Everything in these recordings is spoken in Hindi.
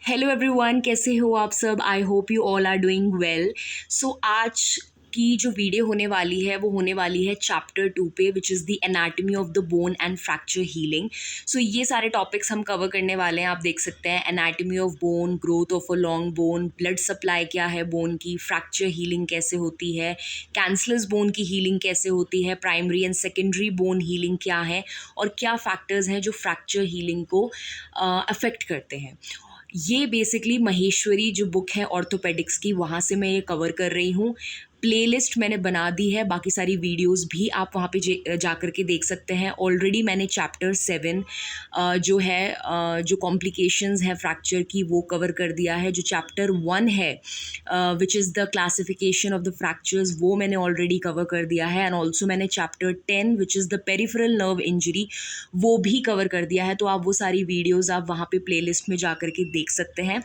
हेलो एवरीवन, कैसे हो आप सब। I hope you all are doing well. So आज की जो वीडियो होने वाली है वो होने वाली है चैप्टर 2 पे, which is the anatomy of the bone and fracture healing. So ये सारे टॉपिक्स हम कवर करने वाले हैं। आप देख सकते हैं anatomy of bone, growth of a long bone, blood supply क्या है बोन की, फ्रैक्चर हीलिंग कैसे होती है, कैंसलस बोन की हीलिंग कैसे होती है, primary and secondary bone healing क्या है, और क्या फैक्टर्स हैं जो फ्रैक्चर हीलिंग को अफेक्ट करते हैं। ये बेसिकली महेश्वरी जो बुक है ऑर्थोपेडिक्स की, वहाँ से मैं ये कवर कर रही हूँ। प्लेलिस्ट मैंने बना दी है, बाकी सारी वीडियोस भी आप वहाँ पे जा कर के देख सकते हैं। ऑलरेडी मैंने चैप्टर 7 जो है जो कॉम्प्लिकेशंस हैं फ्रैक्चर की वो कवर कर दिया है। जो चैप्टर 1 है विच is the classification of the fractures, वो मैंने ऑलरेडी कवर कर दिया है। एंड ऑल्सो मैंने chapter 10 which is the peripheral nerve injury, वो भी कवर कर दिया है। तो आप वो सारी वीडियोज़ आप वहाँ पे प्लेलिस्ट में जा कर के देख सकते हैं।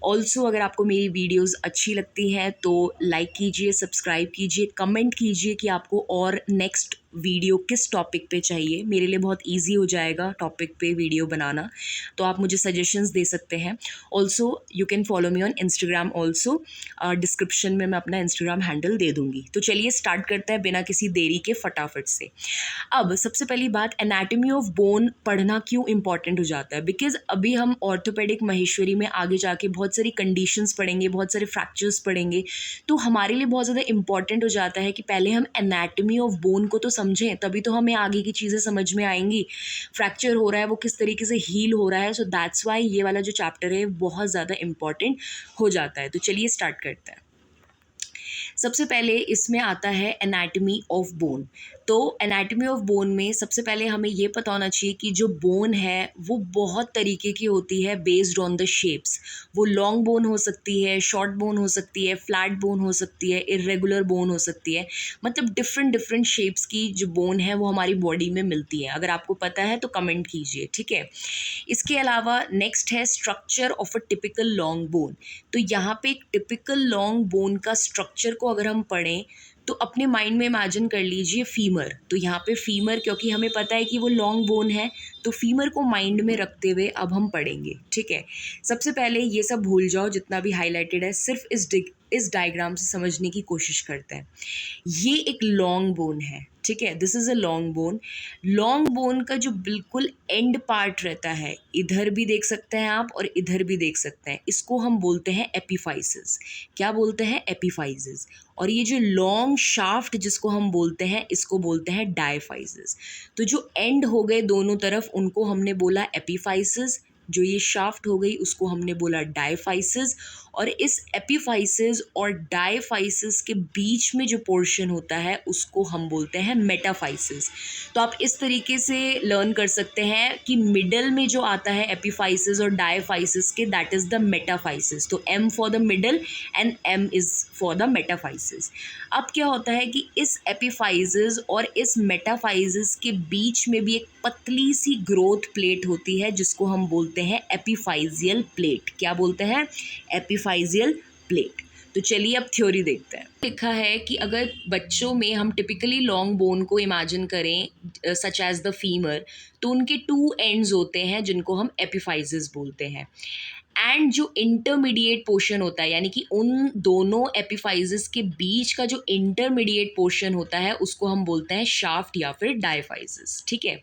ऑल्सो अगर आपको मेरी वीडियोस अच्छी लगती हैं तो लाइक कीजिए, सब्सक्राइब कीजिए, कमेंट कीजिए कि आपको और नेक्स्ट वीडियो किस टॉपिक पे चाहिए। मेरे लिए बहुत इजी हो जाएगा टॉपिक पे वीडियो बनाना, तो आप मुझे सजेशंस दे सकते हैं। Also you can follow me on Instagram also, description में मैं अपना इंस्टाग्राम हैंडल दे दूँगी। तो चलिए स्टार्ट करते हैं बिना किसी देरी के फटाफट से। अब सबसे पहली बात, एनाटमी ऑफ बोन पढ़ना क्यों इंपॉर्टेंट हो जाता है। बिकॉज अभी हम ऑर्थोपेडिक महेश्वरी में आगे जाके बहुत सारी कंडीशंस पढ़ेंगे, बहुत सारे फ्रैक्चर्स पढ़ेंगे, तो हमारे लिए बहुत ज़्यादा इंपॉर्टेंट हो जाता है कि पहले हम एनाटमी ऑफ बोन को तो समझें, तभी तो हमें आगे की चीज़ें समझ में आएंगी। फ्रैक्चर हो रहा है वो किस तरीके से हील हो रहा है। सो दैट्स वाई ये वाला जो चैप्टर है बहुत ज़्यादा इंपॉर्टेंट हो जाता है। तो चलिए स्टार्ट करते हैं। सबसे पहले इसमें आता है एनाटमी ऑफ बोन। तो एनाटमी ऑफ बोन में सबसे पहले हमें ये पता होना चाहिए कि जो बोन है वो बहुत तरीके की होती है बेस्ड ऑन द शेप्स। वो लॉन्ग बोन हो सकती है, शॉर्ट बोन हो सकती है, फ्लैट बोन हो सकती है, इरेगुलर बोन हो सकती है। मतलब डिफरेंट डिफरेंट शेप्स की जो बोन है वो हमारी बॉडी में मिलती है। अगर आपको पता है तो कमेंट कीजिए, ठीक है। इसके अलावा नेक्स्ट है structure of a typical long bone. तो यहाँ पे एक टिपिकल लॉन्ग बोन का स्ट्रक्चर को अगर हम पढ़ें तो अपने माइंड में इमेजिन कर लीजिए फीमर। तो यहाँ पे फीमर, क्योंकि हमें पता है कि वो लॉन्ग बोन है, तो फीमर को माइंड में रखते हुए अब हम पढ़ेंगे, ठीक है। सबसे पहले ये सब भूल जाओ जितना भी हाईलाइटेड है, सिर्फ इस डायग्राम से समझने की कोशिश करते हैं। ये एक लॉन्ग बोन है, ठीक है। This is a long bone. Long bone का जो बिल्कुल एंड पार्ट रहता है, इधर भी देख सकते हैं आप और इधर भी देख सकते हैं, इसको हम बोलते हैं एपिफाइसिस। क्या बोलते हैं? एपिफाइसिस। और ये जो लॉन्ग शाफ्ट जिसको हम बोलते हैं, इसको बोलते हैं डायफाइसिस। तो जो एंड हो गए दोनों तरफ उनको हमने बोला एपिफाइसिस, जो ये शाफ्ट हो गई उसको हमने बोला डायफाइसिस। और इस एपिफाइसिस और डायफाइसिस के बीच में जो पोर्शन होता है उसको हम बोलते हैं मेटाफाइसिस। तो आप इस तरीके से लर्न कर सकते हैं कि मिडल में जो आता है एपिफाइसिस और डायफाइसिस के, दैट इज़ द मेटाफाइसिस। तो M for the middle and M is for the metaphysis. अब क्या होता है कि इस एपिफाइसिस और इस मेटाफाइसिस के बीच में भी एक पतली सी ग्रोथ प्लेट होती है जिसको हम बोलते हैं एपिफाइजियल प्लेट। क्या बोलते हैं? एपिफाइजियल प्लेट। तो चलिए अब थ्योरी देखते हैं। लिखा है कि अगर बच्चों में हम टिपिकली लॉन्ग बोन को इमेजिन करें सच एज द फीमर, तो उनके 2 एंड्स होते हैं जिनको हम एपिफाइसिस बोलते हैं। एंड जो इंटरमीडिएट पोर्शन होता है, यानी कि उन दोनों एपिफाइसिस के बीच का जो इंटरमीडिएट पोर्शन होता है उसको हम बोलते हैं शाफ्ट या फिर डायफाइसिस, ठीक है।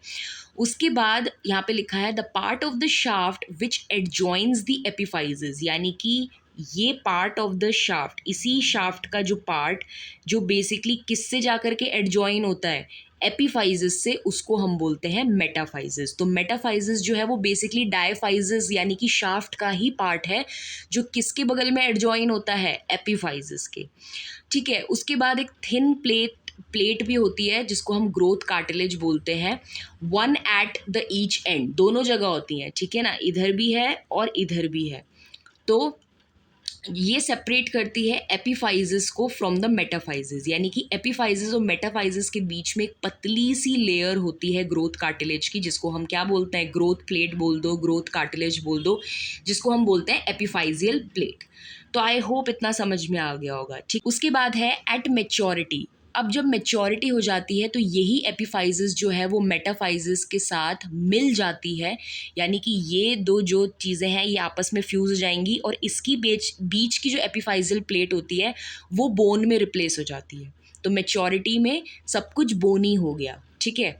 उसके बाद यहाँ पे लिखा है the part of the shaft which adjoins the epiphysis, यानी कि ये पार्ट ऑफ द शाफ्ट, इसी शाफ्ट का जो पार्ट जो बेसिकली किससे जाकर के एडजॉइन होता है? एपिफाइसिस से, उसको हम बोलते हैं मेटाफाइसिस। तो मेटाफाइसिस जो है वो बेसिकली डायफाइसिस यानी कि शाफ्ट का ही पार्ट है जो किसके बगल में एडजॉइन होता है? एपिफाइसिस के, ठीक है। उसके बाद एक थिन प्लेट भी होती है जिसको हम ग्रोथ कार्टिलेज बोलते हैं। 1 एट द ईच एंड, दोनों जगह होती हैं, ठीक है ना, इधर भी है और इधर भी है। तो ये सेपरेट करती है एपिफाइसिस को फ्रॉम द मेटाफाइसिस, यानी कि एपिफाइसिस और मेटाफाइसिस के बीच में एक पतली सी लेयर होती है ग्रोथ कार्टिलेज की, जिसको हम क्या बोलते हैं? ग्रोथ प्लेट बोल दो, ग्रोथ कार्टिलेज बोल दो, जिसको हम बोलते हैं एपिफाइजियल प्लेट। तो आई होप इतना समझ में आ गया होगा, ठीक। उसके बाद है एट मेच्योरिटी। अब जब मैच्योरिटी हो जाती है तो यही एपिफाइजिस जो है वो मेटाफाइजिस के साथ मिल जाती है, यानी कि ये दो जो चीज़ें हैं ये आपस में फ्यूज़ हो जाएंगी और इसकी बीच बीच की जो एपिफाइजल प्लेट होती है वो बोन में रिप्लेस हो जाती है। तो मैच्योरिटी में सब कुछ बोनी हो गया, ठीक है।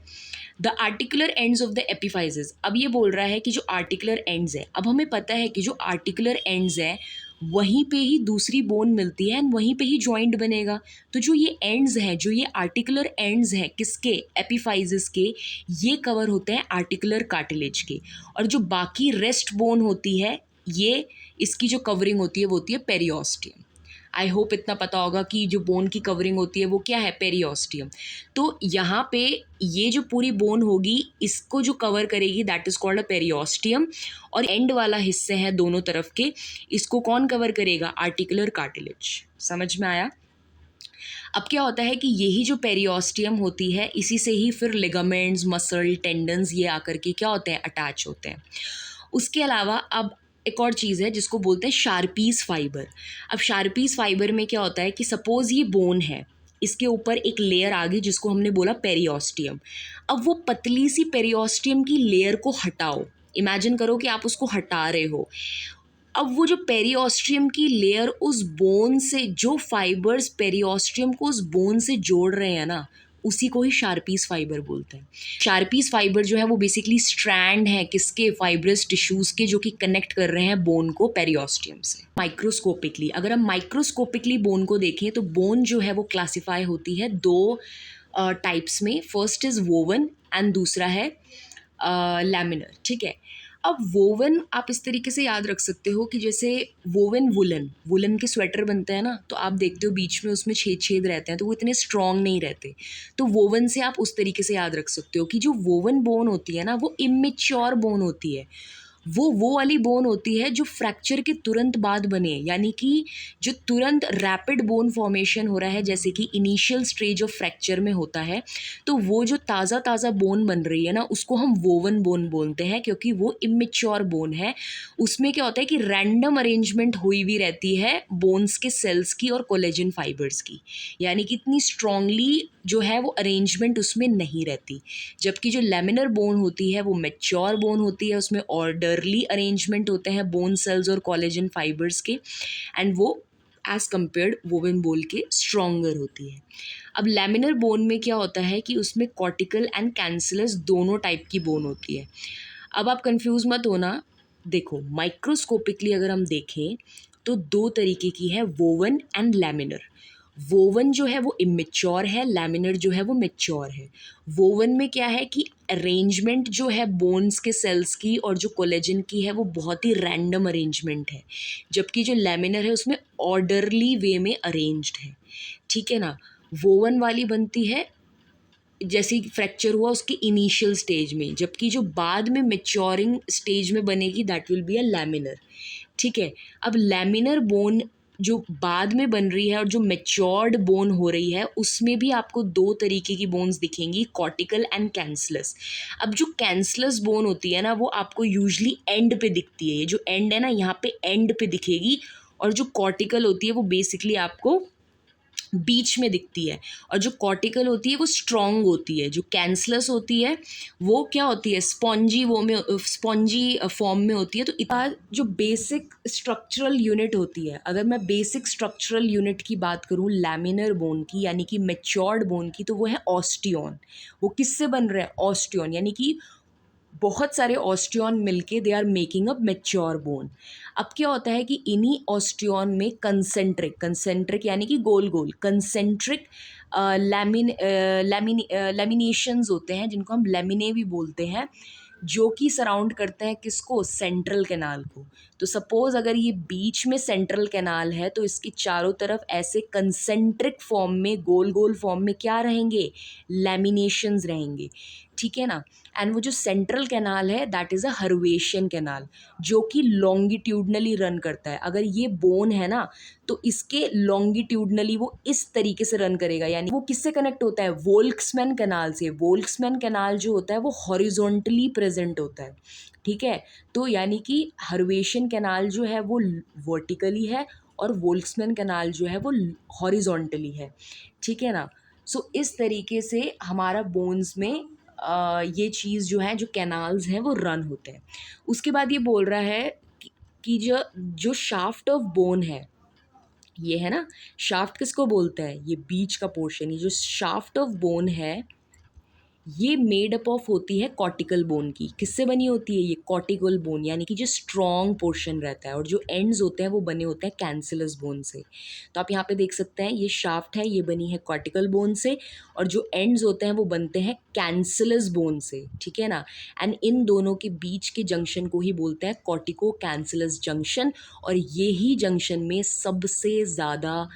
The articular ends of the एपिफाइजिस, अब ये बोल रहा है कि जो आर्टिकुलर एंड्स है, अब हमें पता है कि जो आर्टिकुलर एंड्स है वहीं पे ही दूसरी बोन मिलती है एंड वहीं पे ही जॉइंट बनेगा। तो जो ये एंड्स हैं, जो ये आर्टिकुलर एंड्स हैं किसके, एपिफाइजिस के, ये कवर होते हैं आर्टिकुलर कार्टिलेज के। और जो बाकी रेस्ट बोन होती है ये, इसकी जो कवरिंग होती है वो होती है पेरियोस्टियम। आई होप इतना पता होगा कि जो बोन की कवरिंग होती है वो क्या है, पेरियोस्टियम। तो यहाँ पे ये जो पूरी बोन होगी इसको जो कवर करेगी that is called a periosteum, और एंड वाला हिस्से हैं दोनों तरफ के, इसको कौन कवर करेगा, आर्टिकुलर कार्टिलेज। समझ में आया। अब क्या होता है कि यही जो पेरियोस्टियम होती है इसी से ही फिर लिगामेंट्स, मसल, टेंडन्स ये आकर के क्या होते हैं, अटैच होते हैं। उसके अलावा अब एक और चीज़ है जिसको बोलते हैं शार्पीज़ फाइबर। अब शार्पीज़ फाइबर में क्या होता है कि सपोज़ ये बोन है, इसके ऊपर एक लेयर आ गई जिसको हमने बोला पेरियोस्टियम। अब वो पतली सी पेरियोस्टियम की लेयर को हटाओ, इमेजिन करो कि आप उसको हटा रहे हो। अब वो जो पेरियोस्ट्रियम की लेयर उस बोन से, जो फाइबर्स पेरियोस्ट्रियम को उस बोन से जोड़ रहे हैं ना, उसी को ही शार्पीस फाइबर बोलते हैं। शार्पीस फाइबर जो है वो बेसिकली स्ट्रैंड है किसके, फाइब्रस टिश्यूज़ के, जो कि कनेक्ट कर रहे हैं बोन को पेरियोस्ट्रियम से। माइक्रोस्कोपिकली अगर हम माइक्रोस्कोपिकली बोन को देखें तो बोन जो है वो क्लासिफाई होती है दो टाइप्स में। फर्स्ट इज़ वोवन एंड दूसरा है लैमिनर, ठीक है। अब वोवन आप इस तरीके से याद रख सकते हो कि जैसे वोवन, वुलन, वुलन के स्वेटर बनते हैं ना, तो आप देखते हो बीच में उसमें छेद छेद रहते हैं तो वो इतने स्ट्रॉन्ग नहीं रहते। तो वोवन से आप उस तरीके से याद रख सकते हो कि जो वोवन बोन होती है ना वो इमेच्योर बोन होती है। वो वाली बोन होती है जो फ्रैक्चर के तुरंत बाद बने, यानी कि जो तुरंत रैपिड बोन फॉर्मेशन हो रहा है जैसे कि इनिशियल स्टेज ऑफ फ्रैक्चर में होता है, तो वो जो ताज़ा ताज़ा बोन बन रही है ना उसको हम वोवन बोन बोलते हैं, क्योंकि वो इमेच्योर बोन है। उसमें क्या होता है कि रैंडम अरेंजमेंट हुई हुई रहती है बोन्स के सेल्स की और कोलेजन फाइबर्स की, यानी कि इतनी स्ट्रांगली जो है वो अरेंजमेंट उसमें नहीं रहती। जबकि जो लेमिनर बोन होती है वो मैच्योर बोन होती है, उसमें ऑर्डरली अरेंजमेंट होते हैं बोन सेल्स और कोलेजन फाइबर्स के, एंड वो एज कम्पेयर्ड वोवन बोन के स्ट्रॉन्गर होती है। अब लेमिनर बोन में क्या होता है कि उसमें कॉर्टिकल एंड कैंसलस दोनों टाइप की बोन होती है। अब आप कंफ्यूज मत होना, देखो माइक्रोस्कोपिकली अगर हम देखें तो दो तरीके की है, वोवन एंड लेमिनर। वोवन जो है वो इमेच्योर है, लैमिनर जो है वो मैच्योर है। वोवन में क्या है कि अरेंजमेंट जो है बोन्स के सेल्स की और जो कोलेजन की है वो बहुत ही रैंडम अरेंजमेंट है, जबकि जो लैमिनर है उसमें ऑर्डरली वे में अरेंज्ड है, ठीक है ना। वोवन वाली बनती है जैसे ही फ्रैक्चर हुआ उसके इनिशियल स्टेज में, जबकि जो बाद में मैच्योरिंग स्टेज में बनेगी that will be a laminar, ठीक है। अब लैमिनर बोन जो बाद में बन रही है और जो मैच्योर्ड बोन हो रही है उसमें भी आपको दो तरीके की बोन्स दिखेंगी, कॉर्टिकल एंड कैंसलस। अब जो कैंसलस बोन होती है ना वो आपको यूजुअली एंड पे दिखती है, ये जो एंड है ना यहाँ पे एंड पे दिखेगी, और जो कॉर्टिकल होती है वो बेसिकली आपको बीच में दिखती है। और जो कॉर्टिकल होती है वो स्ट्रॉन्ग होती है, जो कैंसलस होती है वो क्या होती है, स्पॉन्जी वो में, स्पॉन्जी फॉर्म में होती है। तो इतना जो बेसिक स्ट्रक्चरल यूनिट होती है, अगर मैं बेसिक स्ट्रक्चरल यूनिट की बात करूँ लैमिनर बोन की यानी कि मैच्योर्ड बोन की, तो वो है ऑस्टियन। वो किससे बन रहा है, ऑस्टियन, यानी कि बहुत सारे ऑस्टियन मिलके they are making a mature bone. अब क्या होता है कि इन्हीं ऑस्टियन में कंसेंट्रिक, कंसेंट्रिक यानी कि गोल गोल, कंसेंट्रिक लैमिनेशंस होते हैं जिनको हम लैमिने भी बोलते हैं, जो कि सराउंड करते हैं किसको, सेंट्रल कैनाल को। तो सपोज अगर ये बीच में सेंट्रल कैनाल है तो इसके चारों तरफ ऐसे कंसेंट्रिक फॉर्म में, गोल गोल फॉर्म में क्या रहेंगे, लैमिनेशंस रहेंगे, ठीक है ना। एंड वो जो सेंट्रल कैनाल है दैट इज़ अ हर्वेशियन कैनाल, जो कि लॉन्गिट्यूडनली रन करता है। अगर ये बोन है ना तो इसके लॉन्गिट्यूडनली वो इस तरीके से रन करेगा, यानी वो किससे कनेक्ट होता है, वोल्क्समैन कैनाल से। वोल्क्समैन कैनाल जो होता है वो हॉरिजॉन्टली प्रेजेंट होता है, ठीक है। तो यानी कि हर्वेशियन कैनाल जो है वो वर्टिकली है और वोल्क्समैन कैनाल जो है वो हॉरिजॉन्टली है, ठीक है ना। सो इस तरीके से हमारा बोन्स में ये चीज़ जो है, जो कैनाल्स हैं वो रन होते हैं। उसके बाद ये बोल रहा है कि जो जो शाफ्ट ऑफ बोन है, ये है ना, शाफ्ट किसको बोलते हैं, ये बीच का पोर्शन, ये जो शाफ्ट ऑफ बोन है ये मेड अप ऑफ होती है कॉर्टिकल बोन की। किससे बनी होती है ये, कॉर्टिकल बोन, यानी कि जो स्ट्रॉन्ग पोर्शन रहता है, और जो एंड्स होते हैं वो बने होते हैं कैंसिलस बोन से। तो आप यहाँ पे देख सकते हैं, ये शाफ्ट है, ये बनी है कॉर्टिकल बोन से, और जो एंड्स होते हैं वो बनते हैं कैंसिलस बोन से, ठीक है ना। एंड इन दोनों के बीच के जंक्शन को ही बोलते हैं कॉर्टिको कैंसिलस जंक्शन, और ये ही जंक्शन में सबसे ज़्यादा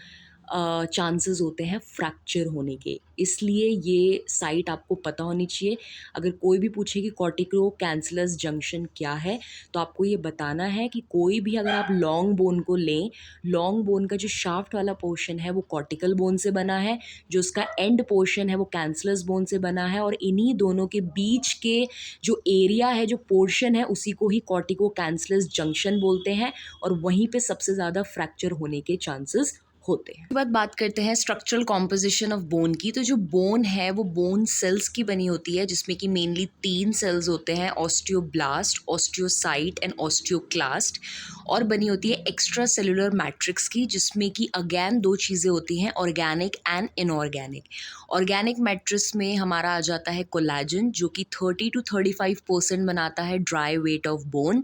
चांसेस होते हैं फ्रैक्चर होने के। इसलिए ये साइट आपको पता होनी चाहिए। अगर कोई भी पूछे कि कॉर्टिको कैंसिलस जंक्शन क्या है, तो आपको ये बताना है कि कोई भी, अगर आप लॉन्ग बोन को लें, लॉन्ग बोन का जो शाफ्ट वाला पोर्शन है वो कॉर्टिकल बोन से बना है, जो उसका एंड पोर्शन है वो कैंसिलस बोन से बना है, और इन्हीं दोनों के बीच के जो एरिया है, जो पोर्शन है, उसी को ही कॉर्टिको कैंसिलस जंक्शन बोलते हैं, और वहीं पे सबसे ज़्यादा फ्रैक्चर होने के चांसेस होते हैं। उसके बाद बात करते हैं स्ट्रक्चरल कॉम्पोजिशन ऑफ बोन की। तो जो बोन है वो बोन सेल्स की बनी होती है, जिसमें कि मेनली 3 सेल्स होते हैं, ऑस्टियोब्लास्ट, ऑस्टियोसाइट एंड ऑस्टियोक्लास्ट, और बनी होती है एक्स्ट्रा सेलुलर मैट्रिक्स की, जिसमें कि अगेन 2 चीज़ें होती हैं, organic and inorganic. Organic matrix में हमारा आ जाता है कोलेजन, जो कि 30 to 35% बनाता है dry weight of bone,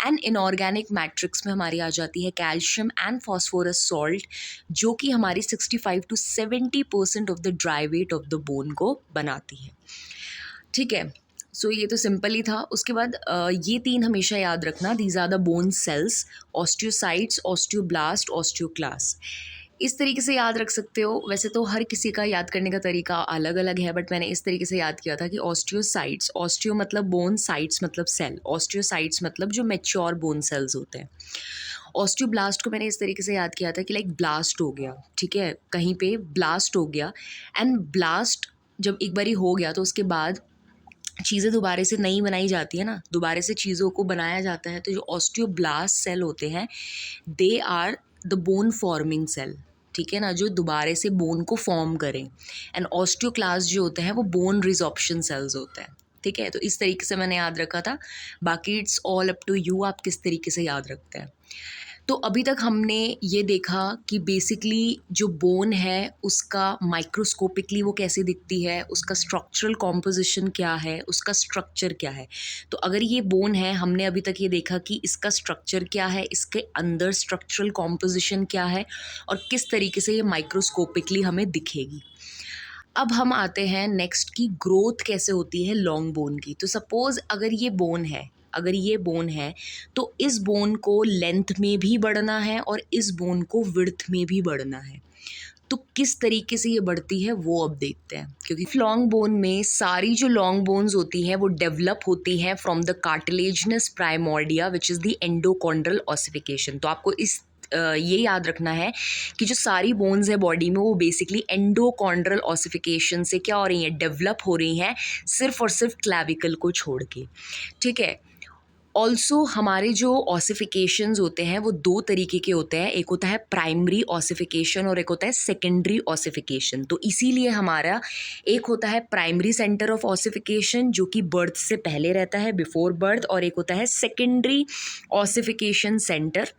and inorganic matrix में हमारी आ जाती है कैल्शियम एंड फॉस्फोरस सॉल्ट, जो कि हमारी 65 to 70% of the dry weight of the bone को बनाती है, ठीक है। सो ये तो सिंपल ही था। उसके बाद ये 3 हमेशा याद रखना, these are the bone cells, osteocytes, osteoblast, osteoclast. इस तरीके से याद रख सकते हो। वैसे तो हर किसी का याद करने का तरीका अलग अलग है, बट मैंने इस तरीके से याद किया था कि ऑस्टियोसाइट्स, ऑस्टियो मतलब बोन, साइट्स मतलब सेल, ऑस्टियोसाइट्स मतलब जो मैच्योर बोन सेल्स होते हैं। ऑस्टियोब्लास्ट को मैंने इस तरीके से याद किया था कि लाइक ब्लास्ट हो गया, ठीक है, कहीं पे ब्लास्ट हो गया, एंड ब्लास्ट जब एक बारी हो गया तो उसके बाद चीज़ें दोबारा से नहीं बनाई जाती है ना, दोबारा से चीज़ों को बनाया जाता है। तो जो ऑस्टियोब्लास्ट सेल होते हैं, they are the bone forming cell, ठीक है ना, जो दोबारा से बोन को फॉर्म करें। एंड ऑस्टियोक्लास्ट जो होते हैं वो बोन रिजॉर्प्शन सेल्स होते हैं, ठीक है। तो इस तरीके से मैंने याद रखा था। बाकी it's all up to you, आप किस तरीके से याद रखते हैं। तो अभी तक हमने ये देखा कि बेसिकली जो बोन है उसका माइक्रोस्कोपिकली वो कैसे दिखती है, उसका स्ट्रक्चरल कॉम्पोजिशन क्या है, उसका स्ट्रक्चर क्या है। तो अगर ये बोन है, हमने अभी तक ये देखा कि इसका स्ट्रक्चर क्या है, इसके अंदर स्ट्रक्चरल कॉम्पोजिशन क्या है, और किस तरीके से ये माइक्रोस्कोपिकली हमें दिखेगी। अब हम आते हैं नेक्स्ट की ग्रोथ कैसे होती है लॉन्ग बोन की। तो सपोज़ अगर ये बोन है, अगर ये बोन है, तो इस बोन को लेंथ में भी बढ़ना है और इस बोन को विड्थ में भी बढ़ना है। तो किस तरीके से ये बढ़ती है वो अब देखते हैं, क्योंकि लॉन्ग बोन में सारी जो लॉन्ग बोन्स होती हैं वो डेवलप होती हैं from the cartilaginous primordia which is the endochondral ossification. तो आपको ये याद रखना है कि जो सारी बोन्स है बॉडी में वो बेसिकली एंडोकॉन्ड्रल ऑसिफिकेशन से क्या हो रही हैं, डेवलप हो रही हैं, सिर्फ और सिर्फ क्लैविकल को छोड़ के, ठीक है। ऑल्सो हमारे जो ऑसिफिकेशंस होते हैं वो 2 तरीके के होते हैं, एक होता है प्राइमरी ऑसिफिकेशन और एक होता है सेकेंडरी ऑसिफिकेशन। तो इसीलिए हमारा एक होता है प्राइमरी सेंटर ऑफ ऑसिफिकेशन जो कि बर्थ से पहले रहता है, बिफोर बर्थ, और एक होता है सेकेंडरी ऑसिफिकेशन सेंटर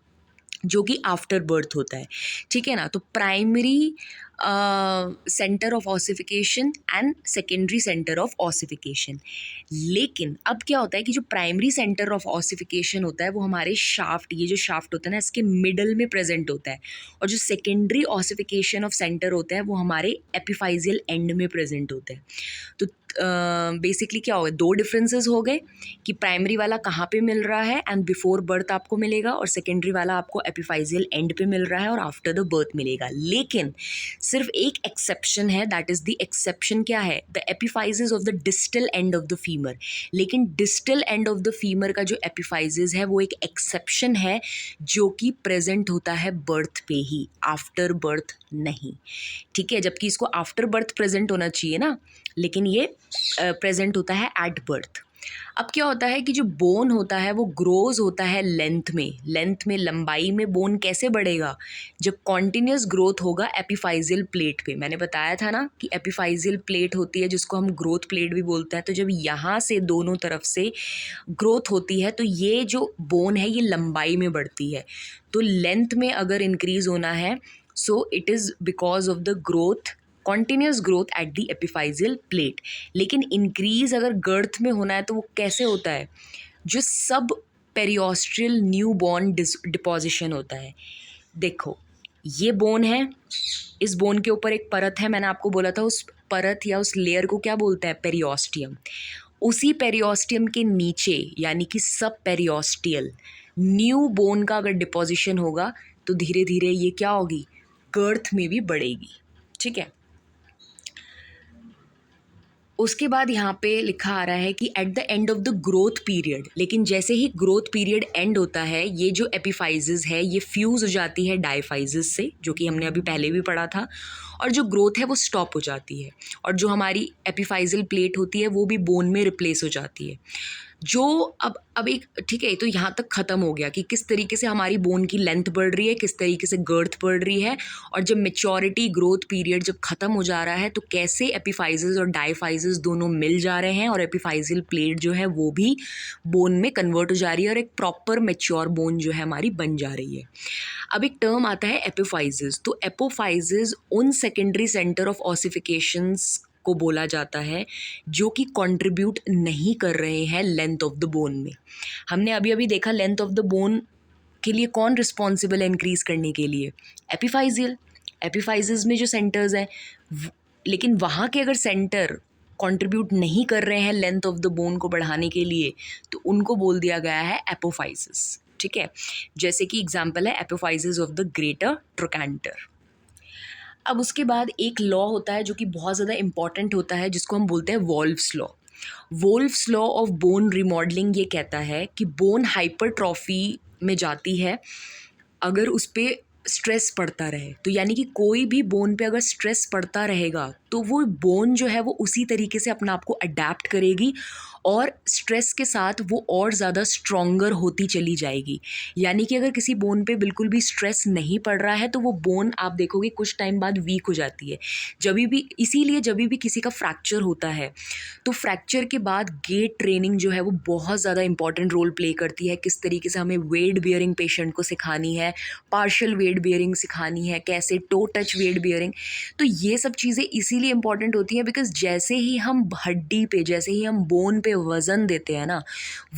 जो कि आफ्टर बर्थ होता है, ठीक है ना। तो primary centre of ossification and secondary centre of ossification. लेकिन अब क्या होता है कि जो प्राइमरी सेंटर ऑफ ऑसिफिकेशन होता है वो हमारे शाफ्ट, ये जो शाफ्ट होता है ना, इसके मिडल में प्रेजेंट होता है, और जो सेकेंडरी ऑसिफिकेशन ऑफ सेंटर होता है वो हमारे एपिफाइजियल एंड में प्रेजेंट होता है। तो बेसिकली क्या हो गया, 2 डिफरेंसेस हो गए कि प्राइमरी वाला कहाँ पे मिल रहा है एंड बिफोर बर्थ आपको मिलेगा, और सेकेंडरी वाला आपको एपिफाइजियल एंड पे मिल रहा है और आफ्टर द बर्थ मिलेगा। लेकिन सिर्फ एक एक्सेप्शन है, दैट इज़ द एक्सेप्शन क्या है, the epiphysis of the distal end of the femur. लेकिन distal end of the femur का जो एपिफाइजिस है वो एक एक्सेप्शन है जो कि प्रेजेंट होता है बर्थ पे ही, आफ्टर बर्थ नहीं, ठीक है। जबकि इसको आफ्टर बर्थ प्रेजेंट होना चाहिए ना, लेकिन ये प्रेजेंट होता है एट बर्थ। अब क्या होता है कि जो बोन होता है वो ग्रोज होता है लेंथ में लंबाई में बोन कैसे बढ़ेगा, जब कॉन्टिन्यूस ग्रोथ होगा एपिफाइजियल प्लेट पे। मैंने बताया था ना कि एपिफाइजियल प्लेट होती है जिसको हम ग्रोथ प्लेट भी बोलते हैं। तो जब यहाँ से दोनों तरफ से ग्रोथ होती है तो ये जो बोन है ये लंबाई में बढ़ती है। तो लेंथ में अगर इंक्रीज होना है so it is because of the growth, continuous growth at the epiphyseal plate. लेकिन इंक्रीज अगर गर्थ में होना है तो वो कैसे होता है, जो सब पेरियोस्ट्रियल न्यू बॉर्न डिपोजिशन होता है। देखो ये बोन है, इस बोन के ऊपर एक परत है, मैंने आपको बोला था उस परत या उस लेयर को क्या बोलते हैं, पेरियोस्टियम। उसी पेरियोस्टियम के नीचे यानी कि सब पेरियोस्टियल न्यू बोन का अगर डिपोजिशन होगा तो धीरे धीरे ये क्या होगी, गर्थ में भी बढ़ेगी। ठीक है, उसके बाद यहाँ पे लिखा आ रहा है कि at the end of the growth period, लेकिन जैसे ही ग्रोथ पीरियड एंड होता है ये जो एपिफाइजिस है ये फ्यूज़ हो जाती है डायफाइजिस से, जो कि हमने अभी पहले भी पढ़ा था, और जो ग्रोथ है वो स्टॉप हो जाती है और जो हमारी एपिफाइजल प्लेट होती है वो भी बोन में रिप्लेस हो जाती है। जो अब एक ठीक है, तो यहाँ तक ख़त्म हो गया कि किस तरीके से हमारी बोन की लेंथ बढ़ रही है, किस तरीके से गर्थ बढ़ रही है, और जब मेच्योरिटी ग्रोथ पीरियड जब ख़त्म हो जा रहा है तो कैसे एपिफाइजिस और डायफाइजिस दोनों मिल जा रहे हैं और एपिफाइजियल प्लेट जो है वो भी बोन में कन्वर्ट हो जा रही है और एक प्रॉपर मेच्योर बोन जो है हमारी बन जा रही है। अब एक टर्म आता है एपिफाइजिस। तो एपोफाइजिस उन सेकेंडरी सेंटर ऑफ ऑसिफिकेशंस को बोला जाता है जो कि कंट्रीब्यूट नहीं कर रहे हैं लेंथ ऑफ द बोन में। हमने अभी अभी देखा लेंथ ऑफ द बोन के लिए कौन रिस्पॉन्सिबल है इंक्रीज करने के लिए, एपिफाइजियल। एपिफाइजिस में जो सेंटर्स हैं लेकिन वहाँ के अगर सेंटर कंट्रीब्यूट नहीं कर रहे हैं लेंथ ऑफ द बोन को बढ़ाने के लिए तो उनको बोल दिया गया है एपोफाइजिस। ठीक है, जैसे कि एग्जाम्पल है एपोफाइजिस ऑफ द ग्रेटर ट्रोकैंटर। अब उसके बाद एक लॉ होता है जो कि बहुत ज़्यादा इंपॉर्टेंट होता है जिसको हम बोलते हैं Wolff's law. Wolff's law of bone remodelling ये कहता है कि बोन हाइपरट्रॉफी में जाती है अगर उस पर स्ट्रेस पड़ता रहे। तो यानी कि कोई भी बोन पे अगर स्ट्रेस पड़ता रहेगा तो वो बोन जो है वो उसी तरीके से अपने आप को अडेप्ट करेगी और स्ट्रेस के साथ वो और ज़्यादा स्ट्रॉन्गर होती चली जाएगी। यानी कि अगर किसी बोन पे बिल्कुल भी स्ट्रेस नहीं पड़ रहा है तो वो बोन आप देखोगे कुछ टाइम बाद वीक हो जाती है। इसीलिए जब भी किसी का फ्रैक्चर होता है तो फ्रैक्चर के बाद गेट ट्रेनिंग जो है वो बहुत ज़्यादा इंपॉर्टेंट रोल प्ले करती है। किस तरीके से हमें वेट बियरिंग पेशेंट को सिखानी है, पार्शियल वेट बियरिंग सिखानी है, कैसे टो टच वेट बियरिंग। तो ये सब चीज़ें इसीलिए इंपॉर्टेंट होती हैं बिकॉज जैसे ही हम हड्डी पे, जैसे ही हम बोन पे वज़न देते हैं ना,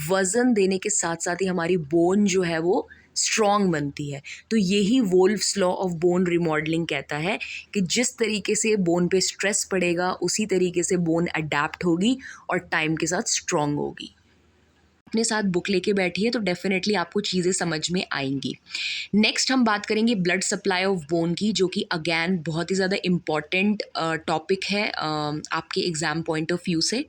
वज़न देने के साथ साथ ही हमारी बोन जो है वो स्ट्रॉन्ग बनती है। तो यही वोल्फ्स लॉ ऑफ बोन रिमॉडलिंग कहता है कि जिस तरीके से बोन पे स्ट्रेस पड़ेगा उसी तरीके से बोन अडेप्ट होगी और टाइम के साथ स्ट्रॉन्ग होगी। अपने साथ बुक लेके बैठिए तो डेफिनेटली आपको चीज़ें समझ में आएंगी। नेक्स्ट हम बात करेंगे ब्लड सप्लाई ऑफ बोन की, जो कि अगेन बहुत ही ज़्यादा इम्पॉर्टेंट टॉपिक है आपके एग्ज़ाम पॉइंट ऑफ व्यू से।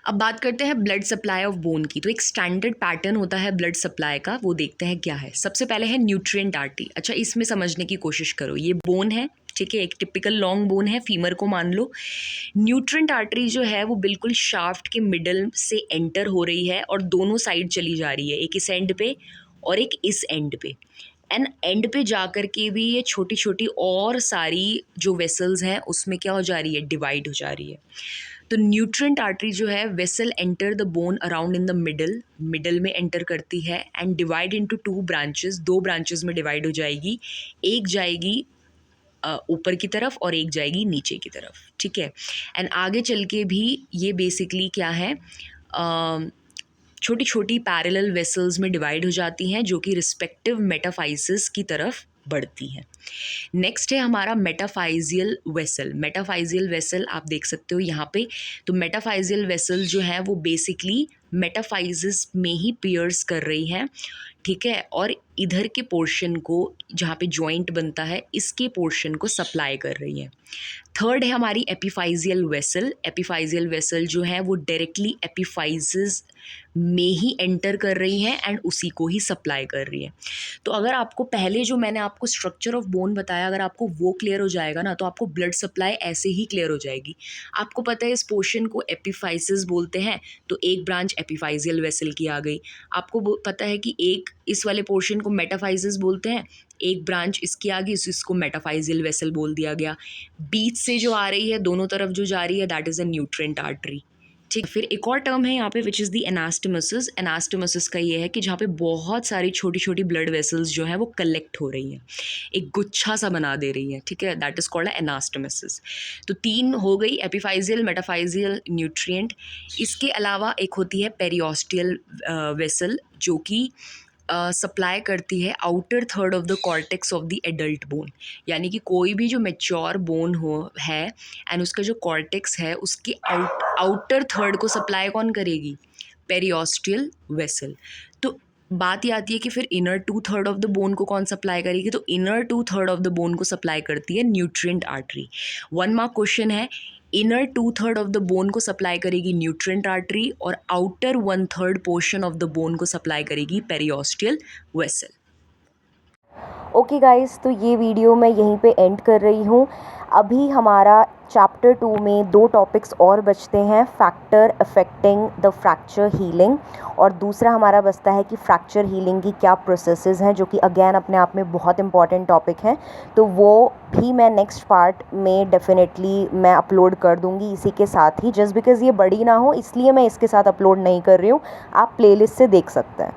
अब बात करते हैं ब्लड सप्लाई ऑफ बोन की। तो एक स्टैंडर्ड पैटर्न होता है ब्लड सप्लाई का, वो देखते हैं क्या है। सबसे पहले है न्यूट्रिएंट आर्टरी। अच्छा, इसमें समझने की कोशिश करो, ये बोन है, ठीक है, एक टिपिकल लॉन्ग बोन है, फीमर को मान लो। न्यूट्रिएंट आर्टरी जो है वो बिल्कुल शाफ्ट के मिडल से एंटर हो रही है और दोनों साइड चली जा रही है, एक इस एंड पे और एक इस एंड पे। एंड पे जा कर के भी ये छोटी छोटी और सारी जो वेसल्स हैं उसमें क्या हो जा रही है, डिवाइड हो जा रही है। तो न्यूट्रिएंट आर्टरी जो है vessel enter the bone around in the middle में एंटर करती है and divide into two branches, दो ब्रांचेस में डिवाइड हो जाएगी। एक जाएगी ऊपर की तरफ और एक जाएगी नीचे की तरफ, ठीक है। एंड आगे चल के भी ये बेसिकली क्या है, छोटी छोटी पैरेलल वेसल्स में डिवाइड हो जाती हैं जो कि रिस्पेक्टिव मेटाफाइसिस की तरफ बढ़ती हैं। नेक्स्ट है हमारा मेटाफाइजियल वेसल। मेटाफाइजियल वेसल आप देख सकते हो यहाँ पे। तो मेटाफाइजियल वेसल जो है वो बेसिकली मेटाफाइजिस में ही पियर्स कर रही हैं, ठीक है, और इधर के पोर्शन को जहाँ पे जॉइंट बनता है इसके पोर्शन को सप्लाई कर रही है। थर्ड है हमारी एपिफाइजियल वेसल। एपिफाइजियल वेसल जो है वो डायरेक्टली एपिफाइजिस में ही एंटर कर रही हैं एंड उसी को ही सप्लाई कर रही है। तो अगर आपको पहले जो मैंने आपको स्ट्रक्चर ऑफ बोन बताया, अगर आपको वो क्लियर हो जाएगा ना, तो आपको ब्लड सप्लाई ऐसे ही क्लियर हो जाएगी। आपको पता है इस पोर्शन को एपिफाइसिस बोलते हैं, तो एक ब्रांच एपिफाइजियल वेसल की आ गई। आपको पता है कि एक इस वाले पोर्शन को मेटाफाइसिस बोलते हैं, एक ब्रांच इसकी आ गई, इसको मेटाफाइजियल वेसल बोल दिया गया। बीच से जो आ रही है, दोनों तरफ जो जा रही है, that is a nutrient artery, ठीक। फिर एक और टर्म है यहाँ पे which is the anastomosis. Anastomosis का ये है कि जहाँ पे बहुत सारी छोटी छोटी ब्लड वेसल्स जो हैं वो कलेक्ट हो रही हैं, एक गुच्छा सा बना दे रही हैं, ठीक है, दैट इज़ कॉल्ड एनास्टोमोसिस। तो 3 हो गई, एपिफाइजियल, मेटाफाइजियल, न्यूट्रिएंट। इसके अलावा एक होती है पेरियोस्टियल वेसल, जो कि सप्लाई करती है outer third of the cortex of the adult bone. यानी कि कोई भी जो मेच्योर बोन हो है एंड उसका जो कॉर्टेक्स है उसके आउटर थर्ड को सप्लाई कौन करेगी? Periosteal vessel. तो बात ये आती है कि फिर इनर 2/3 ऑफ द बोन को कौन सप्लाई करेगी? तो इनर 2/3 ऑफ द बोन को सप्लाई करती है न्यूट्रिएंट आर्टरी। 1 मार्क क्वेश्चन है, इनर 2/3 ऑफ द बोन को सप्लाई करेगी न्यूट्रिएंट आर्टरी और outer 1/3 portion of the bone को सप्लाई करेगी पेरियोस्टियल वेसल। ओके गाइस, तो ये वीडियो मैं यहीं पे एंड कर रही हूँ। अभी हमारा चैप्टर 2 में 2 टॉपिक्स और बचते हैं, factor affecting the fracture healing, और दूसरा हमारा बचता है कि फ्रैक्चर हीलिंग की क्या प्रोसेसेस हैं, जो कि अगेन अपने आप में बहुत इंपॉर्टेंट टॉपिक हैं। तो वो भी मैं नेक्स्ट पार्ट में डेफिनेटली मैं अपलोड कर दूँगी इसी के साथ ही। जस्ट बिकॉज़ ये बड़ी ना हो इसलिए मैं इसके साथ अपलोड नहीं कर रही हूँ, आप प्लेलिस्ट से देख सकते हैं।